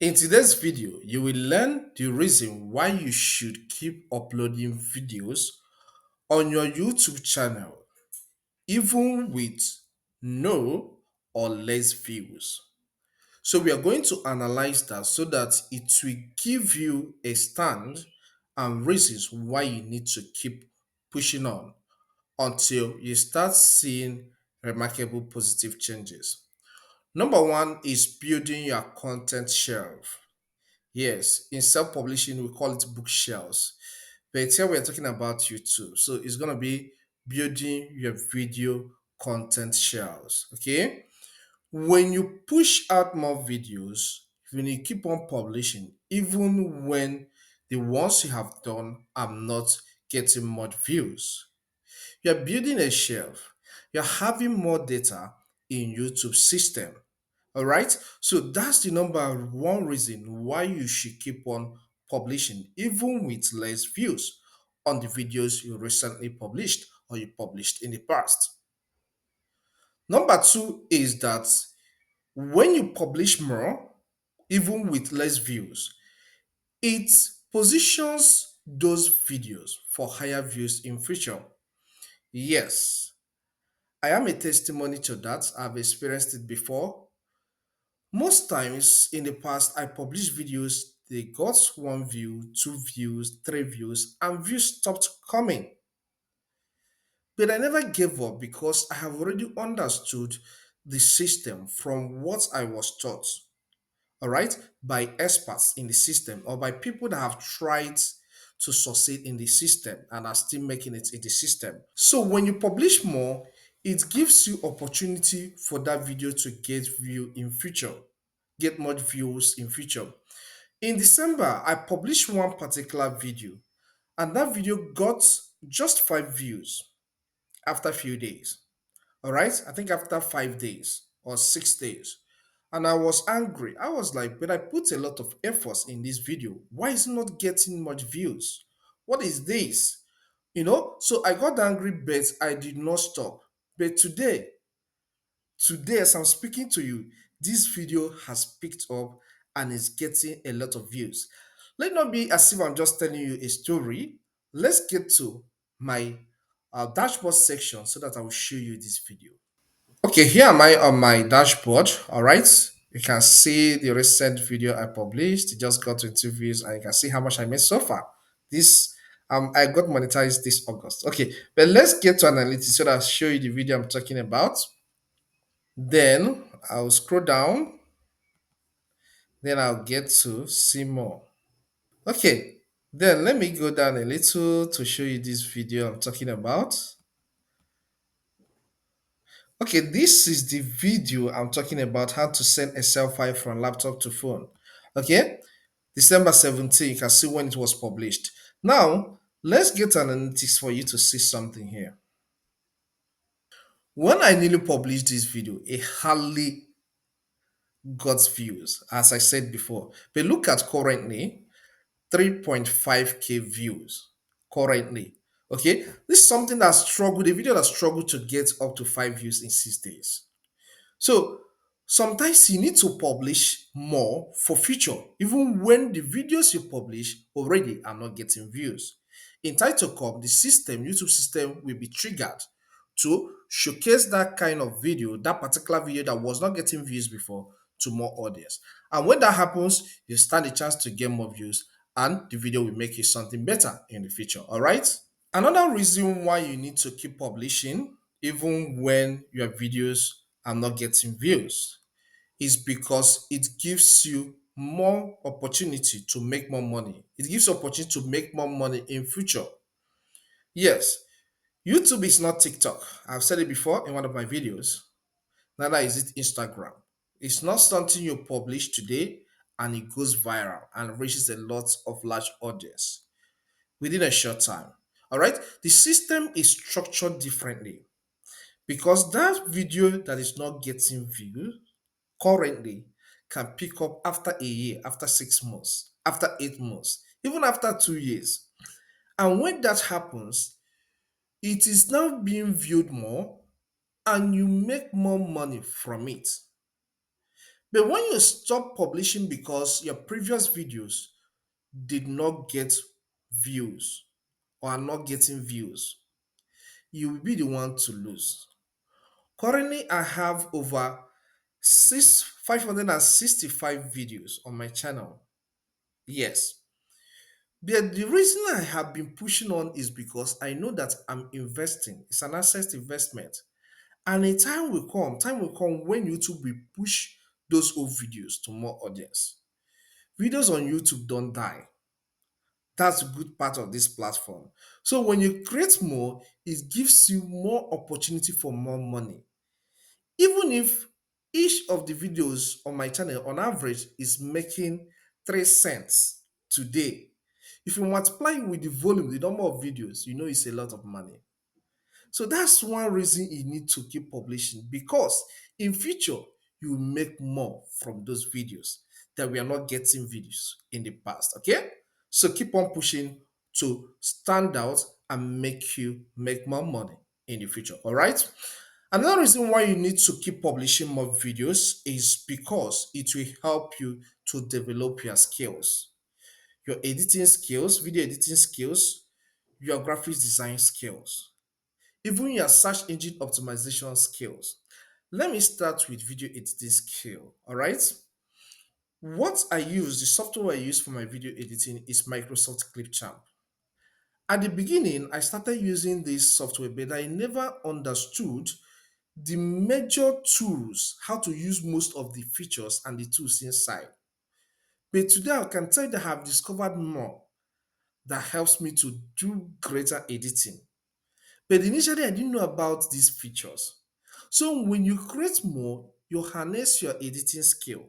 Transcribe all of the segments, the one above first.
In today's video, you will learn the reason why you should keep uploading videos on your YouTube channel, even with no or less views. So, we are going to analyze that so that it will give you a stand and reasons why you need to keep pushing on until you start seeing remarkable positive changes. Number one is building your content shelf. Yes, in self-publishing, we call it bookshelves. But here we're talking about YouTube. So it's gonna be building your video content shelves. Okay. When you push out more videos, when you keep on publishing, even when the ones you have done are not getting much views, you're building a shelf. You're having more data in YouTube system. All right. So that's the number one reason why you should keep on publishing, even with less views on the videos you recently published or you published in the past. Number two is that when you publish more, even with less views, it positions those videos for higher views in future. Yes, I am a testimony to that. I've experienced it before. Most times in the past, I published videos, they got one view, two views, three views, and views stopped coming. But I never gave up because I have already understood the system from what I was taught, all right, by experts in the system or by people that have tried to succeed in the system and are still making it in the system. So when you publish more, it gives you opportunity for that video to get view in future, get more views in future. In December, I published one particular video, and that video got just 5 views after a few days. All right, I think after 5 days or 6 days. And I was angry. I was like, but I put a lot of effort in this video. Why is it not getting much views? What is this? So I got angry, but I did not stop. But today, as I'm speaking to you, this video has picked up and is getting a lot of views. Let not be as if I'm just telling you a story. Let's get to my dashboard section so that I will show you this video. Okay, here am I on my dashboard. All right, you can see the recent video I published. It just got 22 views, and you can see how much I made so far. This I got monetized this August. Okay, but let's get to analytics so that I'll show you the video I'm talking about. Then I'll scroll down. Then I'll get to see more. Okay, then let me go down a little to show you this video I'm talking about. Okay, this is the video I'm talking about how to send Excel file from laptop to phone. Okay, December 17th, you can see when it was published. Now, let's get analytics for you to see something here. When I newly published this video, it hardly got views, as I said before. But look at currently, 3.5K views currently. Okay, this is something that struggled, a video that struggled to get up to 5 views in 6 days. So sometimes you need to publish more for future, even when the videos you publish already are not getting views. In Title Cup, the system, YouTube system will be triggered to showcase that kind of video, that particular video that was not getting views before, to more audience. And when that happens, you stand a chance to get more views and the video will make you something better in the future. All right. Another reason why you need to keep publishing, even when your videos are not getting views, is because it gives you more opportunity to make more money. It gives you opportunity to make more money in future. Yes, YouTube is not TikTok. I've said it before in one of my videos. Neither is it Instagram. It's not something you publish today and it goes viral and reaches a lot of large audience within a short time. All right, the system is structured differently because that video that is not getting views currently can pick up after a year, after 6 months, after 8 months, even after 2 years. And when that happens, it is now being viewed more and you make more money from it. But when you stop publishing because your previous videos did not get views or are not getting views, you will be the one to lose. Currently, I have over 565 videos on my channel. Yes. But the reason I have been pushing on is because I know that I'm investing. It's an asset investment. And a time will come when YouTube will push those old videos to more audience. Videos on YouTube don't die. That's a good part of this platform. So when you create more, it gives you more opportunity for more money. Even if each of the videos on my channel on average is making 3 cents today, if you multiply it with the volume, the number of videos, you know it's a lot of money. So that's one reason you need to keep publishing, because in future you will make more from those videos that we are not getting videos in the past. Okay, so keep on pushing to stand out and make you make more money in the future. All right. Another reason why you need to keep publishing more videos is because it will help you to develop your skills, your editing skills, video editing skills, your graphics design skills, even your search engine optimization skills. Let me start with video editing skill. All right. The software I use for my video editing is Microsoft Clipchamp. At the beginning, I started using this software, but I never understood the major tools, how to use most of the features and the tools inside. But today I can tell you that I have discovered more that helps me to do greater editing. But initially, I didn't know about these features. So when you create more, you harness your editing skill.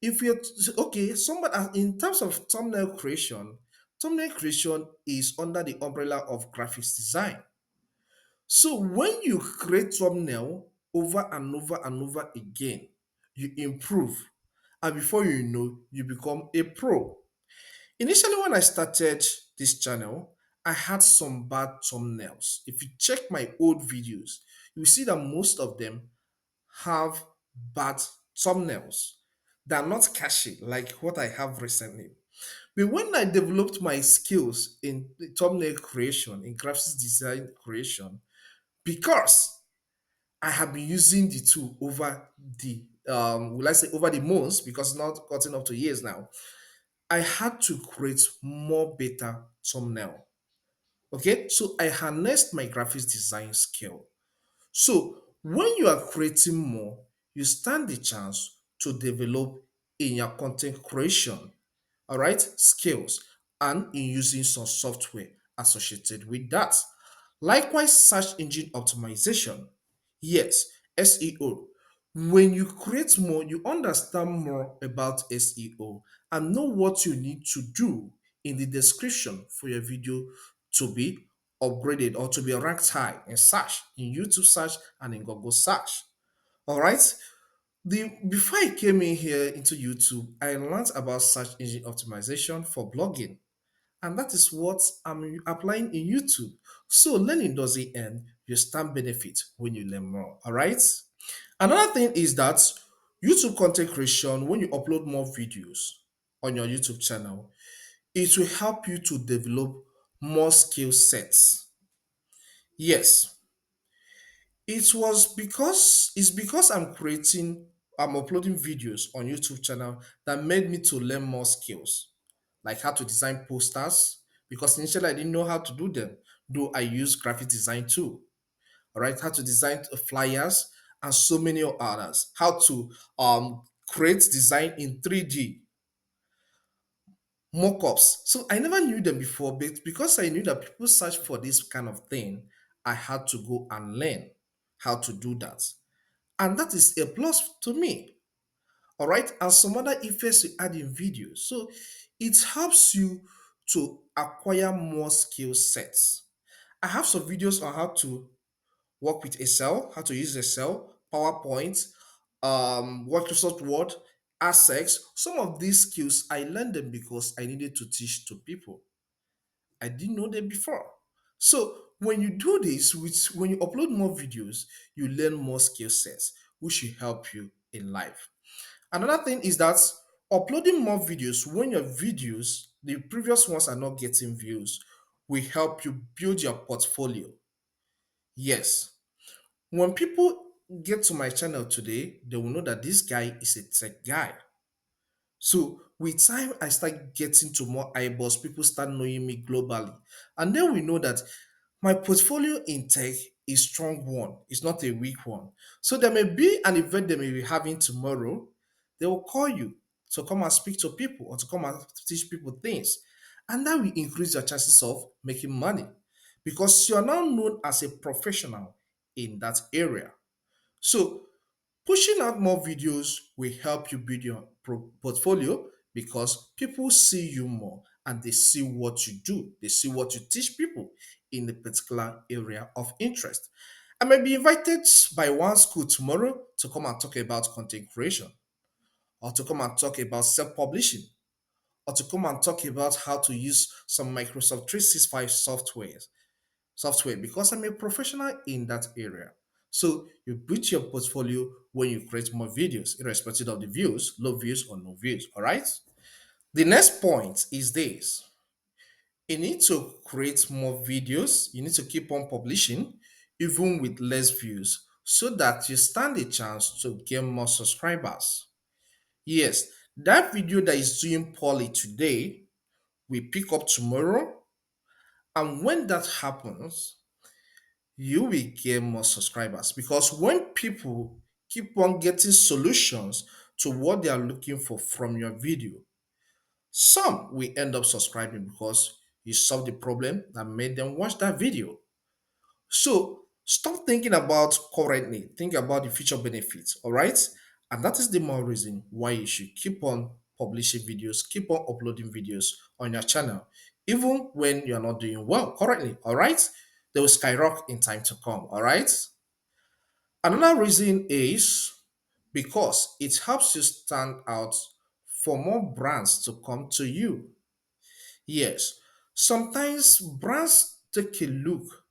If you're okay, somebody in terms of thumbnail creation is under the umbrella of graphics design. So when you create thumbnail over and over and over again, you improve, and before you know, you become a pro. Initially, when I started this channel, I had some bad thumbnails. If you check my old videos, you will see that most of them have bad thumbnails. They are not catchy like what I have recently. But when I developed my skills in thumbnail creation, in graphics design creation, because I have been using the tool over the will I say over the months, because it's not gotten up to years now, I had to create more better thumbnail. Okay, so I harnessed my graphics design skill. So when you are creating more, you stand the chance to develop in your content creation, all right, skills, and in using some software associated with that. Likewise, search engine optimization. Yes, SEO. When you create more, you understand more about SEO and know what you need to do in the description for your video to be upgraded or to be ranked high in search, in YouTube search and in Google search. All right. Before I came in here into YouTube, I learned about search engine optimization for blogging, and that is what I'm applying in YouTube. So learning doesn't end. You stand benefit when you learn more. All right. Another thing is that YouTube content creation, when you upload more videos on your YouTube channel, it will help you to develop more skill sets. Yes, it's because I'm uploading videos on YouTube channel that made me to learn more skills, like how to design posters, because initially I didn't know how to do them, though I use graphic design too. All right, how to design flyers and so many others, how to create design in 3D mockups. So I never knew them before, but because I knew that people search for this kind of thing, I had to go and learn how to do that. And that is a plus to me. All right, and some other effects you add in videos. So it helps you to acquire more skill sets. I have some videos on how to work with Excel, how to use Excel, PowerPoint, Microsoft Word, Access. Some of these skills I learned them because I needed to teach to people. I didn't know them before. So when you do this, when you upload more videos, you learn more skill sets, which will help you in life. Another thing is that uploading more videos when your videos, the previous ones, are not getting views, will help you build your portfolio. Yes, when people get to my channel today, they will know that this guy is a tech guy. So with time, I start getting to more eyeballs. People start knowing me globally, and then we know that my portfolio in tech is strong one. It's not a weak one. So there may be an event they may be having tomorrow. They will call you to come and speak to people or to come and teach people things, and that will increase your chances of making money because you are now known as a professional in that area. So pushing out more videos will help you build your portfolio because people see you more and they see what you do. They see what you teach people in a particular area of interest. I may be invited by one school tomorrow to come and talk about content creation, or to come and talk about self publishing, or to come and talk about how to use some Microsoft 365 software because I'm a professional in that area. So you build your portfolio when you create more videos, irrespective of the views, low views or no views. All right. The next point is this: you need to create more videos. You need to keep on publishing, even with less views, so that you stand a chance to get more subscribers. Yes, that video that is doing poorly today will pick up tomorrow, and when that happens, you will get more subscribers because when people keep on getting solutions to what they are looking for from your video, some will end up subscribing because you solved the problem that made them watch that video. So stop thinking about currently, think about the future benefits, all right? And that is the more reason why you should keep on publishing videos, keep on uploading videos on your channel, even when you're not doing well currently, all right? They will skyrocket in time to come, all right? Another reason is because it helps you stand out for more brands to come to you. Yes, sometimes brands take a look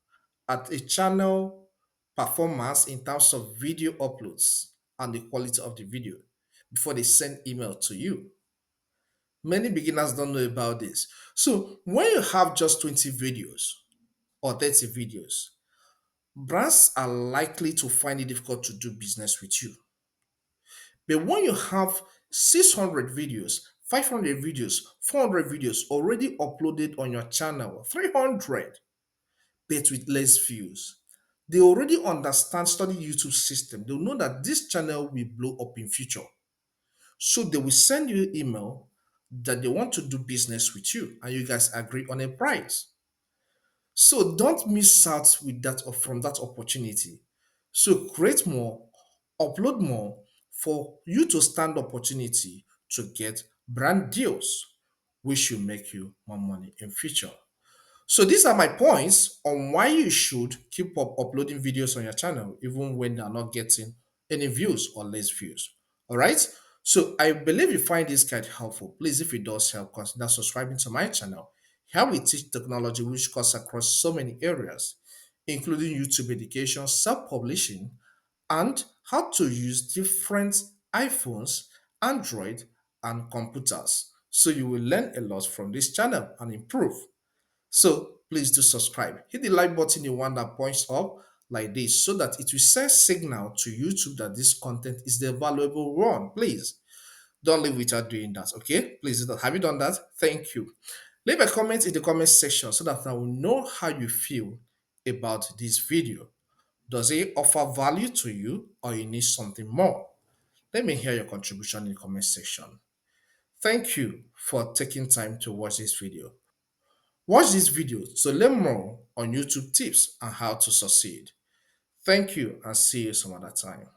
at a channel performance in terms of video uploads and the quality of the video before they send email to you. Many beginners don't know about this. So when you have just 20 videos or 30 videos, brands are likely to find it difficult to do business with you. But when you have 600 videos, 500 videos, 400 videos already uploaded on your channel, 300, but with less views, they already understand, study YouTube system. They'll know that this channel will blow up in future. So they will send you email that they want to do business with you and you guys agree on a price. So don't miss out with that or from that opportunity. So create more, upload more for you to stand opportunity to get brand deals, which will make you more money in future. So these are my points on why you should keep up uploading videos on your channel even when they are not getting any views or less views. All right. So I believe you find this guide helpful. Please, if it does help, consider subscribing to my channel. Here we teach technology which cuts across so many areas, including YouTube education, self-publishing, and how to use different iPhones, Android, and computers. So you will learn a lot from this channel and improve. So please do subscribe. Hit the like button, the one that points up like this, so that it will send signal to YouTube that this content is the valuable one. Please don't leave without doing that. Okay? Please have you done that? Thank you. Leave a comment in the comment section so that I will know how you feel about this video. Does it offer value to you or you need something more? Let me hear your contribution in the comment section. Thank you for taking time to watch this video. Watch this video to learn more on YouTube tips and how to succeed. Thank you and see you some other time.